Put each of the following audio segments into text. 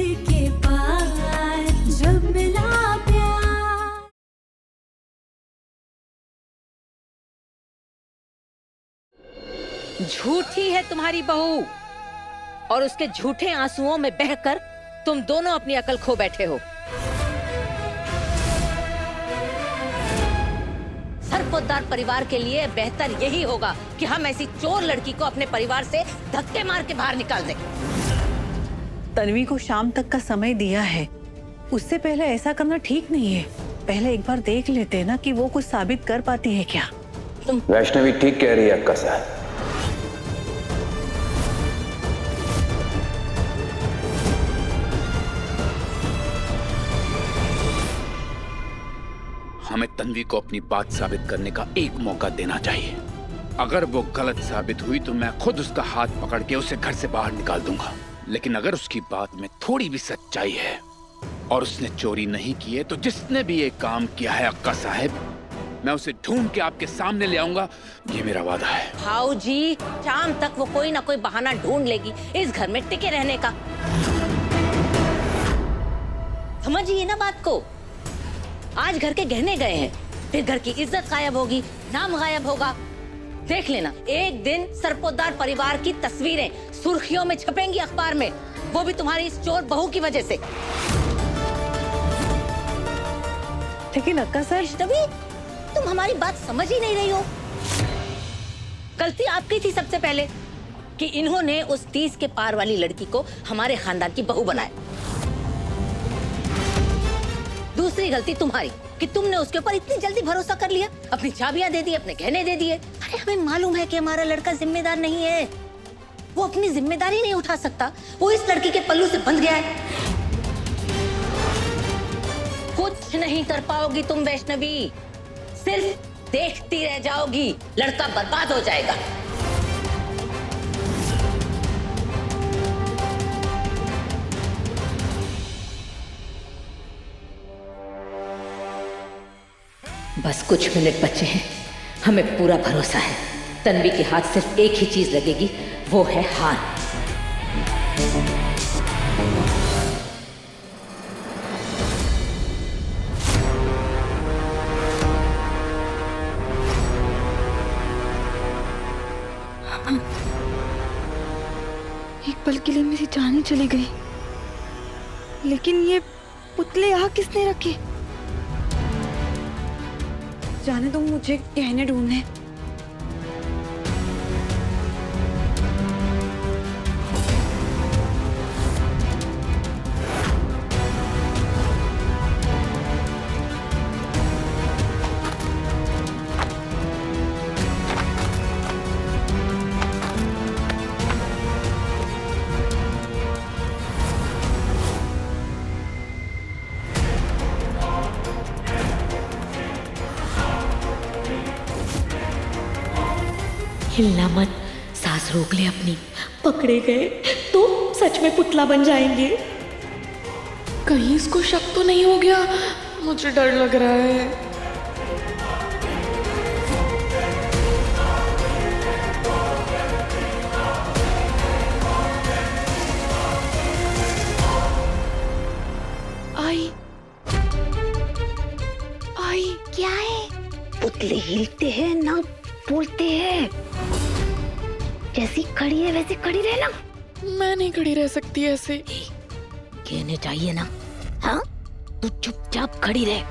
के पार जब मिला प्यार। झूठी है तुम्हारी बहू और उसके झूठे आंसुओं में बहकर तुम दोनों अपनी अकल खो बैठे हो। सरपोतदार परिवार के लिए बेहतर यही होगा कि हम ऐसी चोर लड़की को अपने परिवार से धक्के मार के बाहर निकाल दें। तन्वी को शाम तक का समय दिया है, उससे पहले ऐसा करना ठीक नहीं है। पहले एक बार देख लेते हैं ना कि वो कुछ साबित कर पाती है क्या। वैष्णवी ठीक कह रही है अक्का साहब। हमें तन्वी को अपनी बात साबित करने का एक मौका देना चाहिए। अगर वो गलत साबित हुई तो मैं खुद उसका हाथ पकड़ के उसे घर से बाहर निकाल दूंगा। लेकिन अगर उसकी बात में थोड़ी भी सच्चाई है और उसने चोरी नहीं की है, तो जिसने भी ये काम किया है अक्का साहब, मैं उसे ढूंढ के आपके सामने ले आऊंगा। ये मेरा वादा है। भाऊ जी, शाम तक वो कोई ना कोई बहाना ढूंढ लेगी इस घर में टिके रहने का। समझिए ना बात को। आज घर के गहने गए हैं, फिर घर की इज्जत गायब होगी, नाम गायब होगा। देख लेना, एक दिन सरपोतदार परिवार की तस्वीरें सुर्खियों में छपेंगी अखबार में, वो भी तुम्हारी इस चोर बहू की वजह से। लेकिन अक्का सर, वैष्णवी, तुम हमारी बात समझ ही नहीं रही हो। गलती आपकी थी सबसे पहले कि इन्होंने उस 30 के पार वाली लड़की को हमारे खानदान की बहू बनाया। दूसरी गलती तुम्हारी कि तुमने उसके ऊपर इतनी जल्दी भरोसा कर लिया, अपनी चाबियां दे दी, अपने गहने दे दिए। अरे हमें मालूम है कि हमारा लड़का जिम्मेदार नहीं है, वो अपनी जिम्मेदारी नहीं उठा सकता, वो इस लड़की के पल्लू से बंध गया है। कुछ नहीं कर पाओगी तुम वैष्णवी, सिर्फ देखती रह जाओगी, लड़का बर्बाद हो जाएगा। बस कुछ मिनट बचे हैं, हमें पूरा भरोसा है तन्वी के हाथ सिर्फ एक ही चीज लगेगी, वो है हार। एक पल के लिए मेरी जान ही चली गई, लेकिन ये पुतले यहाँ किसने रखे? जाने दो, मुझे गहने ढूंढने। हिलना मत, सांस रोक ले अपनी। पकड़े गए तो सच में पुतला बन जाएंगे। कहीं इसको शक तो नहीं हो गया? मुझे डर लग रहा है। आई क्या है? पुतले हिलते हैं ना बोलते हैं। जैसी खड़ी है वैसे खड़ी रहे ना। मैं नहीं खड़ी रह सकती ऐसे। कहने चाहिए ना, हाँ? तू चुपचाप खड़ी रहे।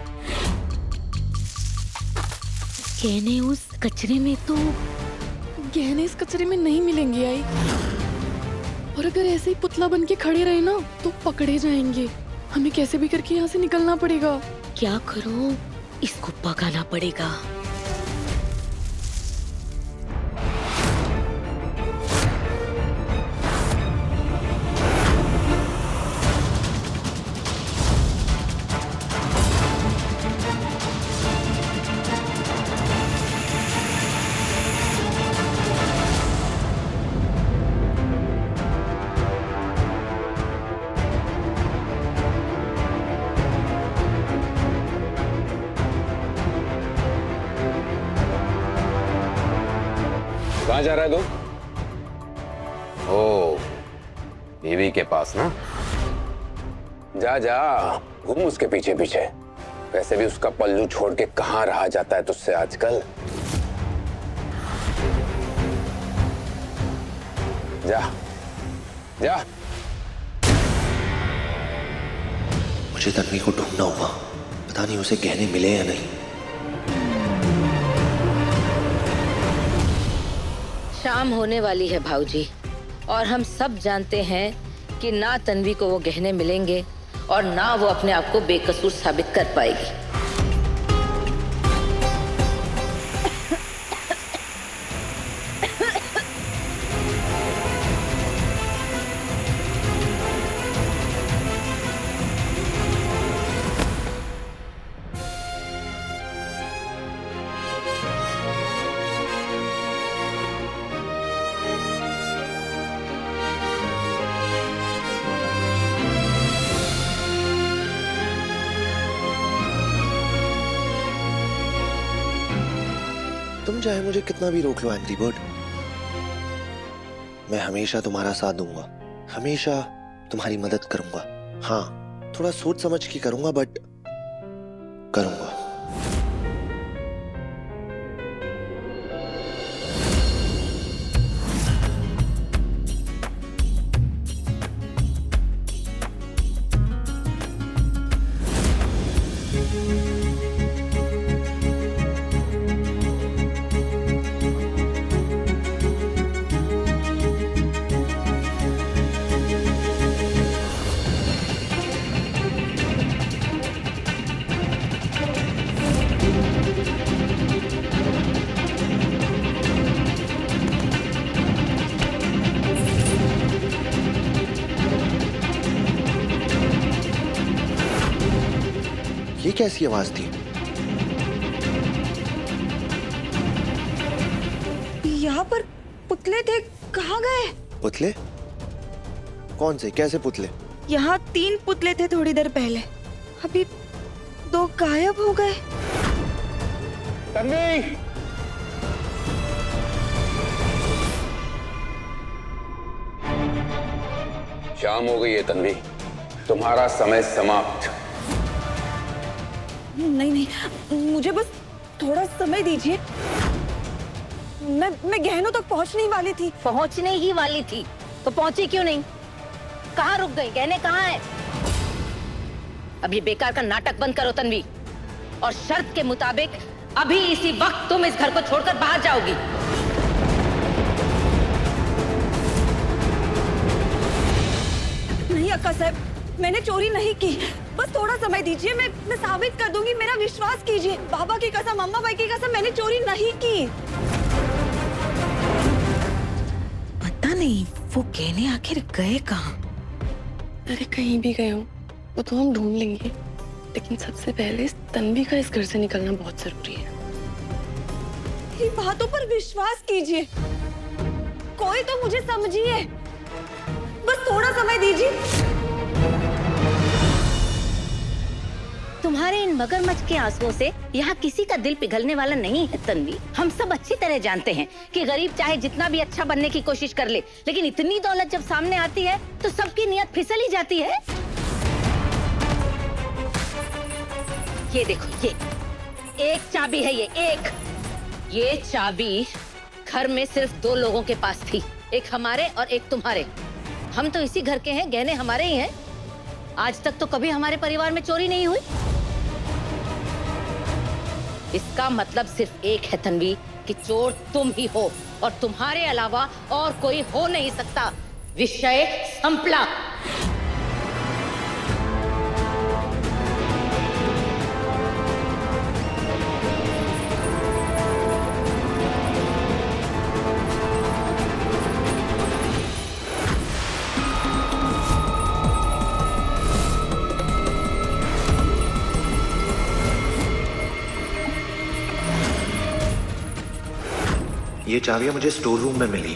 कहने उस कचरे में तो गहने इस कचरे में नहीं मिलेंगे आई। और अगर ऐसे ही पुतला बन के खड़े रहे ना तो पकड़े जाएंगे। हमें कैसे भी करके यहाँ से निकलना पड़ेगा। क्या करो, इसको भगाना पड़ेगा। कहाँ जा रहा है तू? ओ, बीवी के पास ना? जा जा, घूम उसके पीछे पीछे। वैसे भी उसका पल्लू छोड़ के कहाँ रहा जाता है तुझसे आजकल। जा जा। मुझे तन्वी को ढूंढना होगा, पता नहीं उसे गहने मिले या नहीं। शाम होने वाली है भाऊजी, और हम सब जानते हैं कि ना तन्वी को वो गहने मिलेंगे और ना वो अपने आप को बेकसूर साबित कर पाएगी। तुम चाहे मुझे कितना भी रोक लो एंग्री बर्ड, मैं हमेशा तुम्हारा साथ दूंगा, हमेशा तुम्हारी मदद करूंगा। हाँ, थोड़ा सोच समझ के करूंगा, बट करूंगा। ये कैसी आवाज थी? यहाँ पर पुतले थे, कहाँ गए? पुतले? कौन से, कैसे पुतले? यहाँ 3 पुतले थे थोड़ी देर पहले, अभी 2 गायब हो गए। तन्वी! शाम हो गई है तन्वी, तुम्हारा समय समाप्त। नहीं नहीं, मुझे बस थोड़ा समय दीजिए। मैं गहनों तक पहुंचने ही वाली थी। पहुंचने ही वाली थी तो पहुंची क्यों नहीं? कहाँ रुक गई? गहने कहाँ हैं? अब ये बेकार का नाटक बंद करो तन्वी, और शर्त के मुताबिक अभी इसी वक्त तुम इस घर को छोड़कर बाहर जाओगी। नहीं अक्का साहब, मैंने चोरी नहीं की, बस थोड़ा समय दीजिए। मैं साबित कर दूंगी, मेरा विश्वास कीजिए। बाबा की कसम, अम्मा भाई की कसम, मैंने चोरी नहीं की। पता नहीं वो गहने आखिर गए कहाँ। अरे कहीं भी गए हो वो तो हम ढूंढ लेंगे, लेकिन सबसे पहले इस तन्वी का इस घर से निकलना बहुत जरूरी है। मेरी बातों पर विश्वास कीजिए, कोई तो मुझे समझिए, बस थोड़ा समय दीजिए। तुम्हारे इन मगरमच्छ के आंसुओं से यहाँ किसी का दिल पिघलने वाला नहीं है तन्वी। हम सब अच्छी तरह जानते हैं कि गरीब चाहे जितना भी अच्छा बनने की कोशिश कर ले, लेकिन इतनी दौलत जब सामने आती है तो सबकी नियत फिसल ही जाती है। ये देखो, ये एक चाबी है, ये चाबी घर में सिर्फ 2 लोगों के पास थी, एक हमारे और एक तुम्हारे। हम तो इसी घर के हैं, गहने हमारे ही हैं। आज तक तो कभी हमारे परिवार में चोरी नहीं हुई। इसका मतलब सिर्फ एक है तन्वी कि चोर तुम ही हो, और तुम्हारे अलावा और कोई हो नहीं सकता। विषय संपला। ये चाबियां मुझे स्टोर रूम में मिली।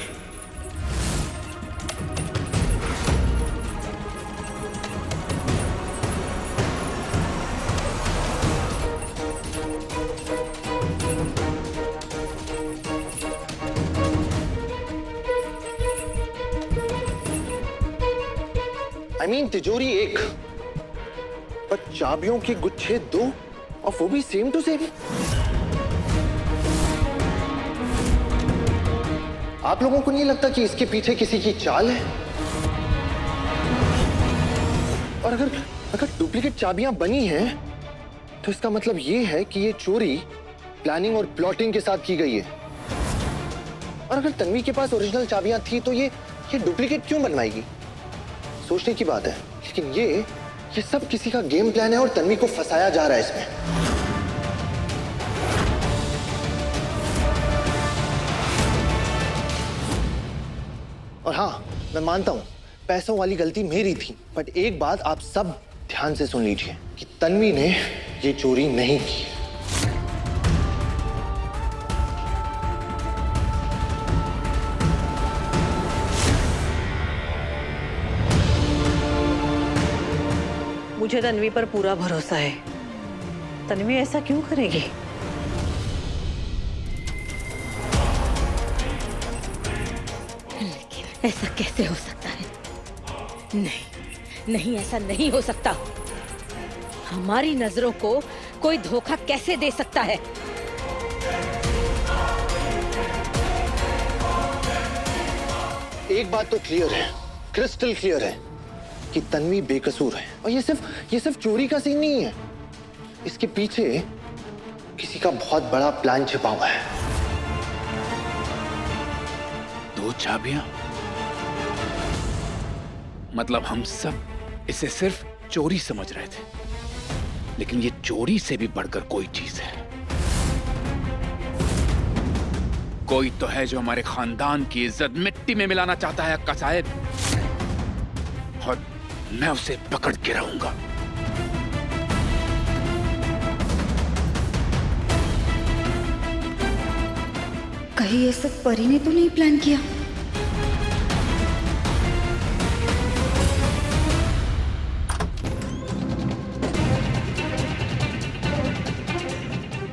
I mean, तिजोरी 1, पर चाबियों के गुच्छे 2 और वो भी सेम टू सेम। आप लोगों को नहीं लगता कि इसके पीछे किसी की चाल है? और अगर डुप्लीकेट चाबियां बनी हैं तो इसका मतलब ये है कि ये चोरी प्लानिंग और प्लॉटिंग के साथ की गई है। और अगर तन्वी के पास ओरिजिनल चाबियां थी तो ये डुप्लीकेट क्यों बनवाएगी? सोचने की बात है, लेकिन ये सब किसी का गेम प्लान है और तन्वी को फंसाया जा रहा है इसमें। और हाँ, मैं मानता हूं पैसों वाली गलती मेरी थी, बट एक बात आप सब ध्यान से सुन लीजिए कि तन्वी ने ये चोरी नहीं की। मुझे तन्वी पर पूरा भरोसा है। तन्वी ऐसा क्यों करेगी? लेकिन ऐसा कैसे हो सकता है? नहीं, ऐसा नहीं हो सकता। हमारी नजरों को कोई धोखा कैसे दे सकता है? एक बात तो क्लियर है, क्रिस्टल क्लियर है कि तन्वी बेकसूर है। और ये सिर्फ चोरी का सीन नहीं है, इसके पीछे किसी का बहुत बड़ा प्लान छिपा हुआ है। 2 चाबियां? मतलब हम सब इसे सिर्फ चोरी समझ रहे थे, लेकिन ये चोरी से भी बढ़कर कोई चीज है। कोई तो है जो हमारे खानदान की इज्जत मिट्टी में मिलाना चाहता है अक्का साहब, और मैं उसे पकड़ के रहूंगा। कहीं ये सब परी ने तो नहीं प्लान किया?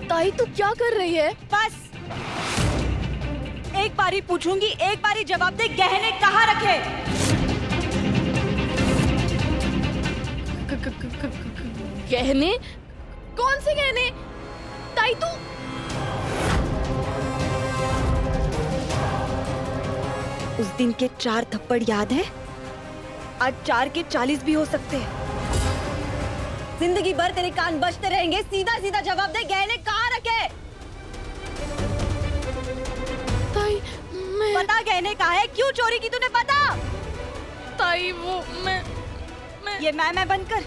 ताई तू क्या कर रही है? बस एक बारी पूछूंगी, एक बारी जवाब दे, गहने कहाँ रखे? गहने? कौन से गहने? ताई तू उस दिन के 4 थप्पड़ याद है? आज 4 के 40 भी हो सकते हैं। जिंदगी भर तेरे कान बजते रहेंगे। सीधा सीधा जवाब दे, गहने कहाँ रखे? ताई मैं पता गहने कहाँ है? क्यों चोरी की तूने? पता? ताई वो मैं ये मैं बनकर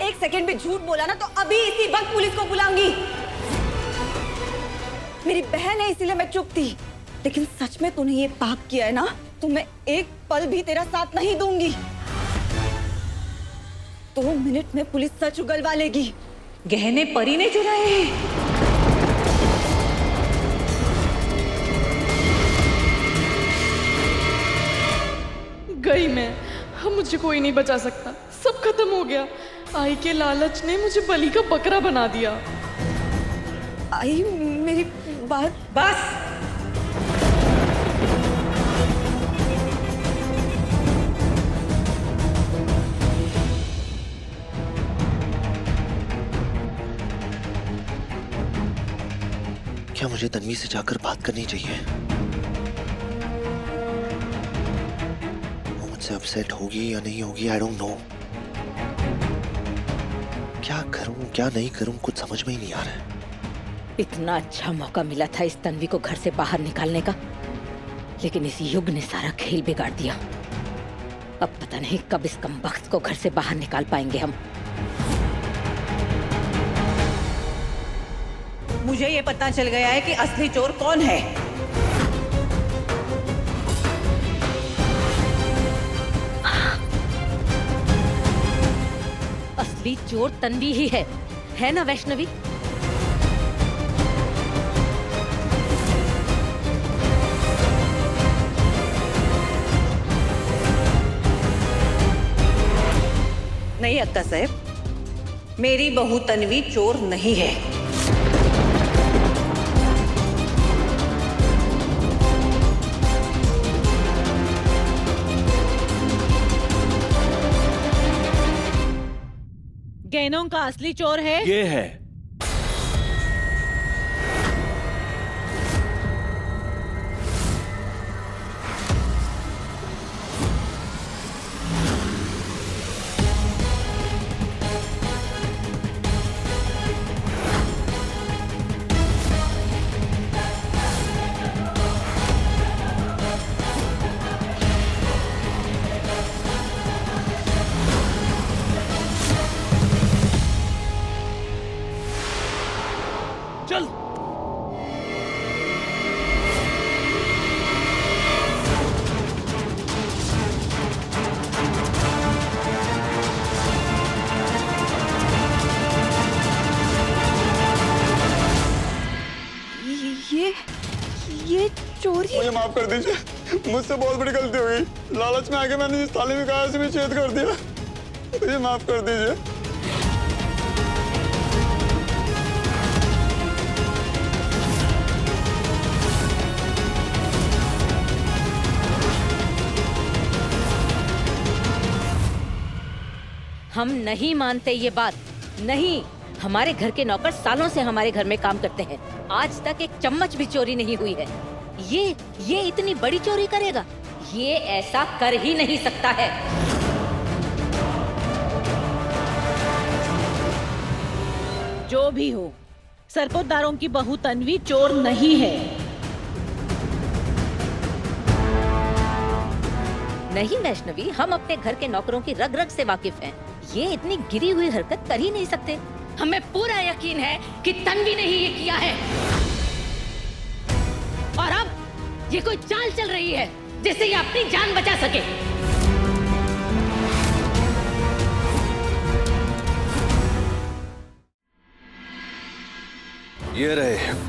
1 सेकंड भी झूठ बोला ना तो अभी इसी वक्त पुलिस को बुलाऊंगी। मेरी बहन है इसीलिए मैं चुप थी, लेकिन सच में तूने ये पाप किया है ना तो मैं एक पल भी तेरा साथ नहीं दूंगी। 2 मिनट में पुलिस सच उगलवा लेगी। गहने परी ने चुराए हैं। गई मैं। अब मुझे कोई नहीं बचा सकता, सब खत्म हो गया। आई के लालच ने मुझे बलि का बकरा बना दिया। आई मेरी बात बस क्या मुझे तन्वी से जाकर बात करनी चाहिए? वो मुझसे अपसेट होगी या नहीं होगी, आई डोंट नो। क्या करूं क्या नहीं करूं, कुछ समझ में ही नहीं आ रहा है। इतना अच्छा मौका मिला था इस तन्वी को घर से बाहर निकालने का, लेकिन इस युग ने सारा खेल बिगाड़ दिया। अब पता नहीं कब इस कमबख्त को घर से बाहर निकाल पाएंगे हम। मुझे ये पता चल गया है कि असली चोर कौन है। असली चोर तन्वी ही है ना वैष्णवी? नहीं अक्का साहब, मेरी बहू तन्वी चोर नहीं है। गहनों का असली चोर है ये है। चल। ये चोरी। मुझे माफ कर दीजिए, मुझसे बहुत बड़ी गलती हो गई। लालच में आके मैंने जिस थाली में कहा उसे भी छेद कर दिया। मुझे माफ कर दीजिए। हम नहीं मानते ये बात। नहीं, हमारे घर के नौकर सालों से हमारे घर में काम करते हैं, आज तक एक चम्मच भी चोरी नहीं हुई है। ये इतनी बड़ी चोरी करेगा? ये ऐसा कर ही नहीं सकता है। जो भी हो, सरपोतदारों की बहू तन्वी चोर नहीं है। नहीं वैष्णवी, हम अपने घर के नौकरों की रग रग से वाकिफ हैं। ये इतनी गिरी हुई हरकत कर ही नहीं सकते। हमें पूरा यकीन है कि तन्वी ने ही ये किया है। और अब ये कोई चाल चल रही है जिससे ये अपनी जान बचा सके। ये रहे।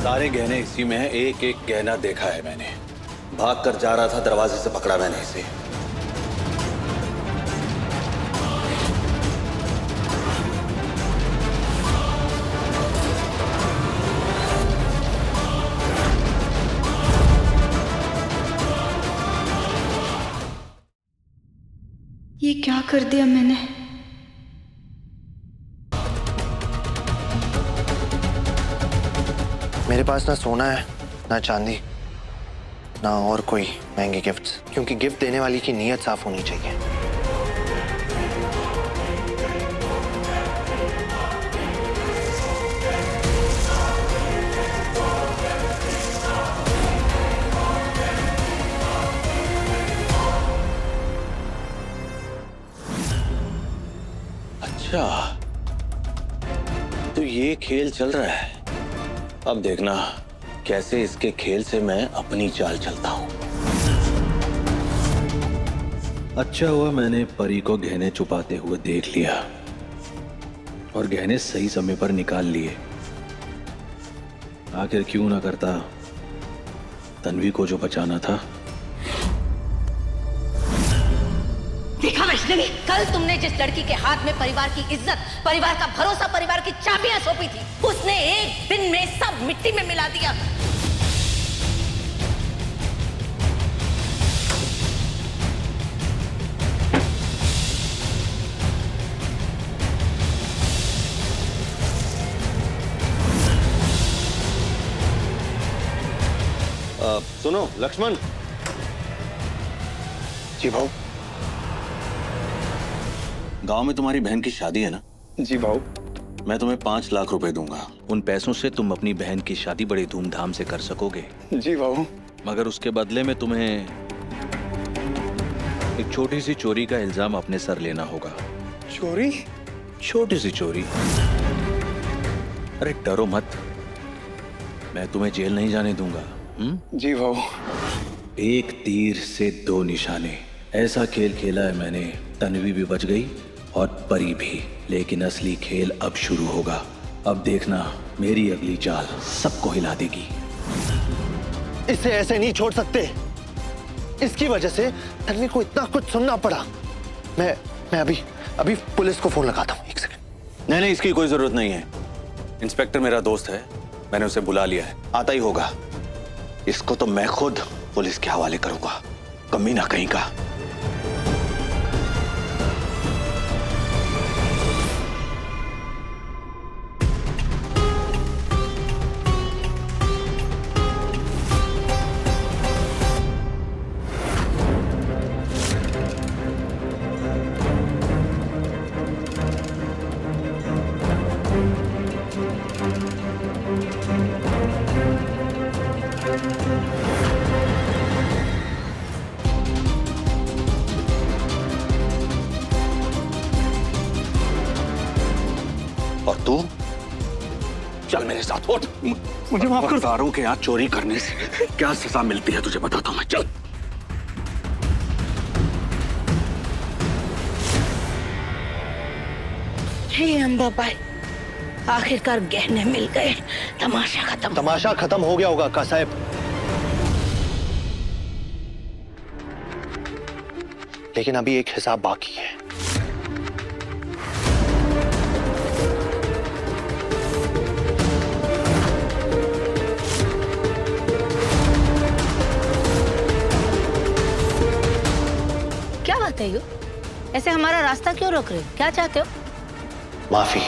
सारे गहने इसी में है। एक एक गहना देखा है मैंने। भाग कर जा रहा था, दरवाजे से पकड़ा मैंने इसे। ये क्या कर दिया मैंने? मेरे पास ना सोना है, ना चांदी, ना और कोई महंगे गिफ्ट्स, क्योंकि गिफ्ट देने वाली की नीयत साफ होनी चाहिए। अच्छा, तो ये खेल चल रहा है। अब देखना कैसे इसके खेल से मैं अपनी चाल चलता हूं। अच्छा हुआ मैंने परी को गहने छुपाते हुए देख लिया और गहने सही समय पर निकाल लिए। आखिर क्यों ना करता तन्वी को जो बचाना था। देखा वैष्णवी, कल तुमने जिस लड़की के हाथ में परिवार की इज्जत, परिवार का भरोसा, परिवार की चाबियां सौंपी थी, उसने एक दिन में सब मिट्टी में मिला दिया। सुनो लक्ष्मण। जी भाऊ। गांव में तुम्हारी बहन की शादी है ना? जी भाऊ। मैं तुम्हें 5 लाख रुपए दूंगा। उन पैसों से तुम अपनी बहन की शादी बड़ी धूमधाम से कर सकोगे। जी भाऊ। मगर उसके बदले में तुम्हें एक छोटी सी चोरी का इल्जाम अपने सर लेना होगा। चोरी? छोटी सी चोरी। अरे डरो मत, मैं तुम्हें जेल नहीं जाने दूंगा। जी भाऊ। एक तीर से 2 निशाने, ऐसा खेल खेला है मैंने। तन्वी भी बच गई और परी भी। लेकिन असली खेल अब शुरू होगा। अब देखना मेरी अगली चाल सबको हिला देगी। इसे ऐसे नहीं छोड़ सकते। इसकी वजह से तन्वी को इतना कुछ सुनना पड़ा। मैं अभी पुलिस को फोन लगाता हूँ। एक सेकंड। नहीं, इसकी कोई जरूरत नहीं है। इंस्पेक्टर मेरा दोस्त है, मैंने उसे बुला लिया है, आता ही होगा। इसको तो मैं खुद पुलिस के हवाले करूंगा, कमी ना कहीं का। और तू चल मेरे साथ। उठ, मुझे माफ कर। बता रहा हूं कि यहाँ चोरी करने से क्या सजा मिलती है तुझे बताता हूं मैं। चल। हे अंबाबाई, आखिरकार गहने मिल गए। तमाशा खत्म। तमाशा खत्म हो गया होगा का साहब, लेकिन अभी एक हिसाब बाकी है। क्या बात है यू? ऐसे हमारा रास्ता क्यों रोक रहे हो? क्या चाहते हो? माफी।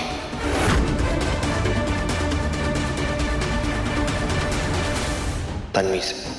तन्वी से।